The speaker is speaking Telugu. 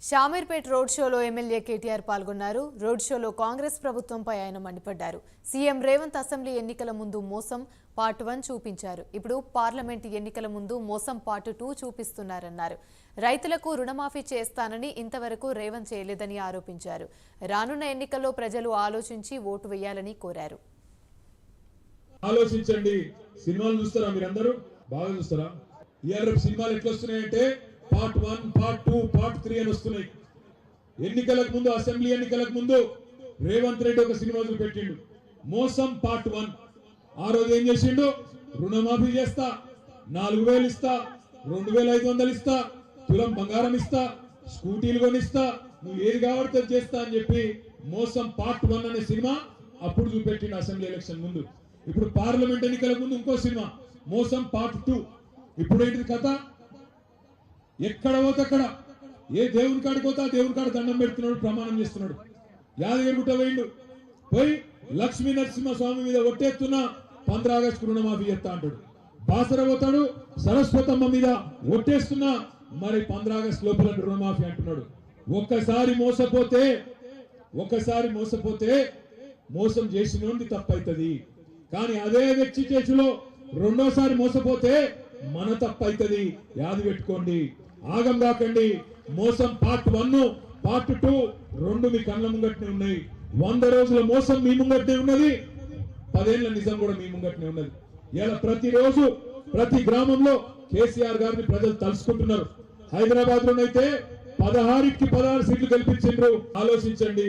షామీర్పేట్ రోడ్ షోలో ఎమ్మెల్యే కేటీఆర్ పాల్గొన్నారు. రోడ్ షోలో కాంగ్రెస్ ప్రభుత్వంపై ఆయన మండిపడ్డారు. సీఎం రేవంత్ అసెంబ్లీ ఎన్నికల ముందు మోసం పార్ట్ 1 చూపించారు. ఇప్పుడు పార్లమెంట్ ఎన్నికల ముందు మోసం పార్ట్ 2 చూపిస్తున్నారన్నారు. రైతులకు రుణమాఫీ చేస్తానని ఇంతవరకు రేవంత్ చేయలేదని ఆరోపించారు. రానున్న ఎన్నికల్లో ప్రజలు ఆలోచించి ఓటు వేయాలని కోరారు. ఆలోచించండి. సినిమాలు చూస్తారా? మీరందరూ బాగా చూస్తారా? ఇయాల సినిమాలు ఎట్లా వస్తున్నాయంటే పార్ట్ 1, పార్ట్ 2, పార్ట్ 3 అని వస్తున్నాయి. ఎన్నికలకు ముందు, అసెంబ్లీ ఎన్నికలకు ముందు రేవంత్ రెడ్డి ఒక సినిమా చూపెట్టిండు, మోసం పార్ట్ 1. ఆ రోజు ఏం చేసిండు? రుణమాఫీ చేస్తా, 4000 ఇస్తా, 2500 ఇస్తా, తులం బంగారం ఇస్తా, స్కూటీలు కొనిస్తా, నువ్వు ఏది కావాడితే చేస్తా అని చెప్పి మోసం పార్ట్ 1 అనే సినిమా అప్పుడు చూపెట్టిండు అసెంబ్లీ ఎలక్షన్ ముందు. ఇప్పుడు పార్లమెంట్ ఎన్నికల ముందు ఇంకో సినిమా మోసం పార్ట్ 2. ఇప్పుడు ఏంటిది కథ? ఎక్కడ పోతే అక్కడ, ఏ దేవుని కాడికి పోతే ఆ దేవుని కాడ దండం పెడుతున్నాడు, ప్రమాణం చేస్తున్నాడు. యాదగిరి గుట్ట పోయిండు, పోయి లక్ష్మీ నరసింహస్వామి మీద ఒట్టేస్తున్నా 15 ఆగస్టు రుణమాఫీ చేస్తా అంటాడు. బాసర పోతాడు, సరస్వతమ్మ మీద ఒట్టేస్తున్నా మరి 15 ఆగస్టు లోపల రుణమాఫీ అంటున్నాడు. ఒక్కసారి మోసపోతే మోసం చేసినోంది తప్పైతుంది. కానీ అదే వ్యక్తి చేతిలో రెండోసారి మోసపోతే మన తప్పైతుంది. యాది పెట్టుకోండి, ఆగం కాకండి. మోసం పార్ట్ 1, పార్ట్ 2 రెండు మీ కళ్ళ ముంగట్నే ఉన్నాయి. 100 రోజుల మోసం మీ ముంగట్నే ఉన్నది, 10 ఏళ్ల నిజం కూడా మీ ముంగట్నే ఉన్నది. ఇలా ప్రతిరోజు ప్రతి గ్రామంలో కేసీఆర్ గారిని ప్రజలు తలుసుకుంటున్నారు. హైదరాబాద్ లోనైతే 16కి 16 సీట్లు కల్పించారు. ఆలోచించండి.